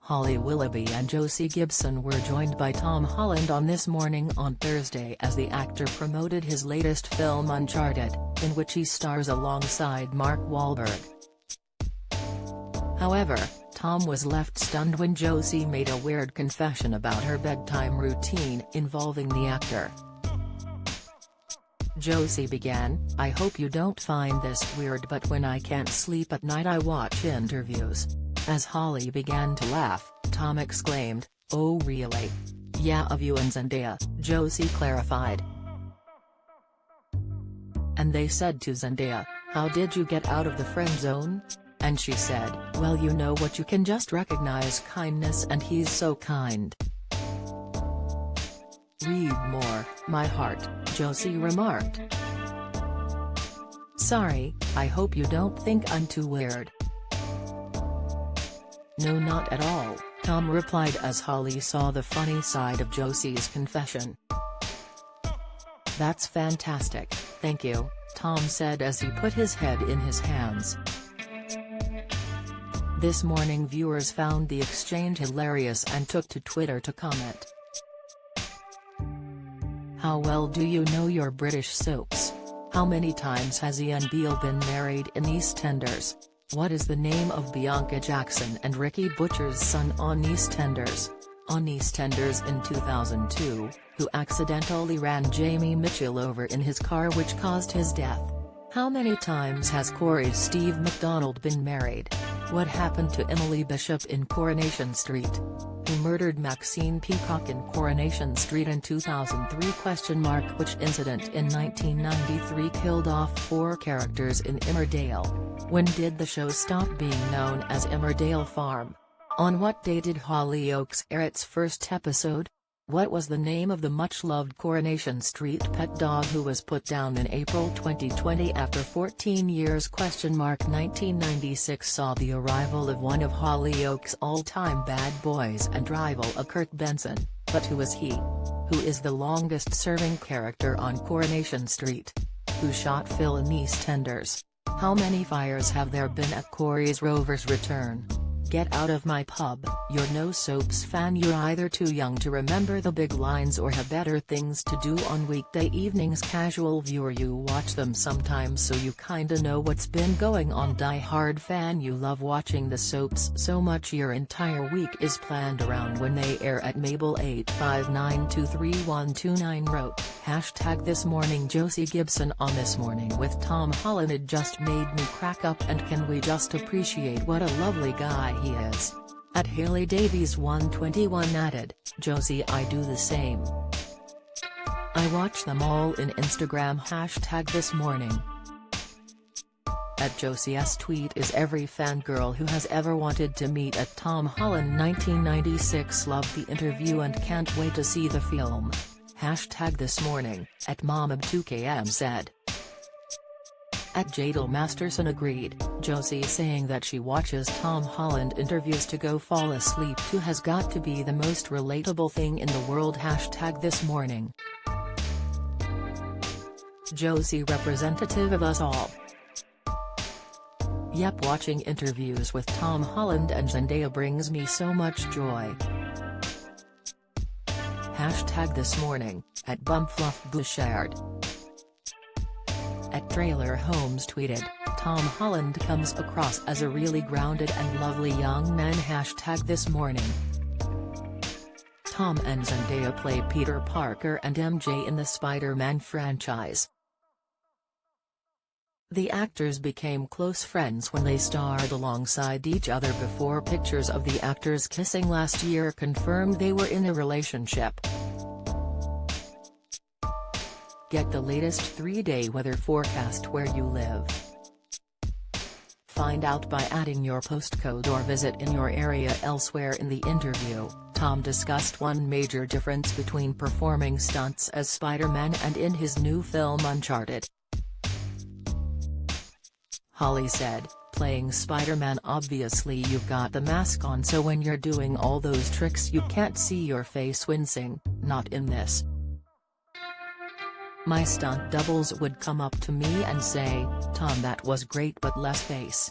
Holly Willoughby and Josie Gibson were joined by Tom Holland on This Morning on Thursday as the actor promoted his latest film Uncharted, in which he stars alongside Mark Wahlberg. However, Tom was left stunned when Josie made a weird confession about her bedtime routine involving the actor. Josie began, "I hope you don't find this weird, but when I can't sleep at night I watch interviews." As Holly began to laugh, Tom exclaimed, "Oh really? Yeah, of you and Zendaya," Josie clarified. And they said to Zendaya, "How did you get out of the friend zone?" And she said, "Well, you know what, you can just recognize kindness and he's so kind." "Read more, my heart," Josie remarked. "Sorry, I hope you don't think I'm too weird." "No, not at all," Tom replied as Holly saw the funny side of Josie's confession. "That's fantastic, thank you," Tom said as he put his head in his hands. This Morning viewers found the exchange hilarious and took to Twitter to comment. "How well do you know your British soaps? How many times has Ian Beale been married in EastEnders? What is the name of Bianca Jackson and Ricky Butcher's son on EastEnders? On EastEnders in 2002, who accidentally ran Jamie Mitchell over in his car which caused his death? How many times has Corey's Steve McDonald been married? What happened to Emily Bishop in Coronation Street? Who murdered Maxine Peacock in Coronation Street in 2003? Which incident in 1993 killed off 4 characters in Emmerdale? When did the show stop being known as Emmerdale Farm? On what day did Hollyoaks air its first episode? What was the name of the much-loved Coronation Street pet dog who was put down in April 2020 after 14 years? 1996 saw the arrival of one of Hollyoaks' all-time bad boys and rival, a Kurt Benson, but who is he? Who is the longest-serving character on Coronation Street? Who shot Phil in EastEnders? How many fires have there been at Corey's Rover's return? Get out of my pub, you're no soaps fan. You're either too young to remember the big lines or have better things to do on weekday evenings. Casual viewer, you watch them sometimes so you kinda know what's been going on. Die-hard fan, you love watching the soaps so much your entire week is planned around when they air at Mabel. 859233129 wrote, #This Morning Josie Gibson on This Morning with Tom Holland. It just made me crack up, and can we just appreciate what a lovely guy he is. At Haley Davies 121 added, "Josie, I do the same. I watch them all in Instagram." #This Morning. At Josie's tweet is every fangirl who has ever wanted to meet at Tom Holland. 1996 loved the interview and can't wait to see the film. #This Morning, at Momab2km said. At Jadel Masterson agreed, Josie saying that she watches Tom Holland interviews to go fall asleep to has got to be the most relatable thing in the world. #This Morning. Josie representative of us all. Yep, watching interviews with Tom Holland and Zendaya brings me so much joy. #This Morning, at Bumfluff Bouchard. At Trailer Homes tweeted, "Tom Holland comes across as a really grounded and lovely young man." #This Morning. Tom and Zendaya play Peter Parker and MJ in the Spider-Man franchise. The actors became close friends when they starred alongside each other before pictures of the actors kissing last year confirmed they were in a relationship. Get the latest 3-day weather forecast where you live. Find out by adding your postcode or visit in your area. Elsewhere in the interview, Tom discussed one major difference between performing stunts as Spider-Man and in his new film Uncharted. Holly said, "Playing Spider-Man, obviously you've got the mask on, so when you're doing all those tricks you can't see your face wincing, not in this. My stunt doubles would come up to me and say, 'Tom, that was great but less face.'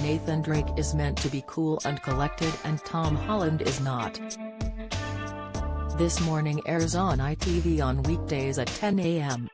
Nathan Drake is meant to be cool and collected and Tom Holland is not. This Morning airs on ITV on weekdays at 10 a.m.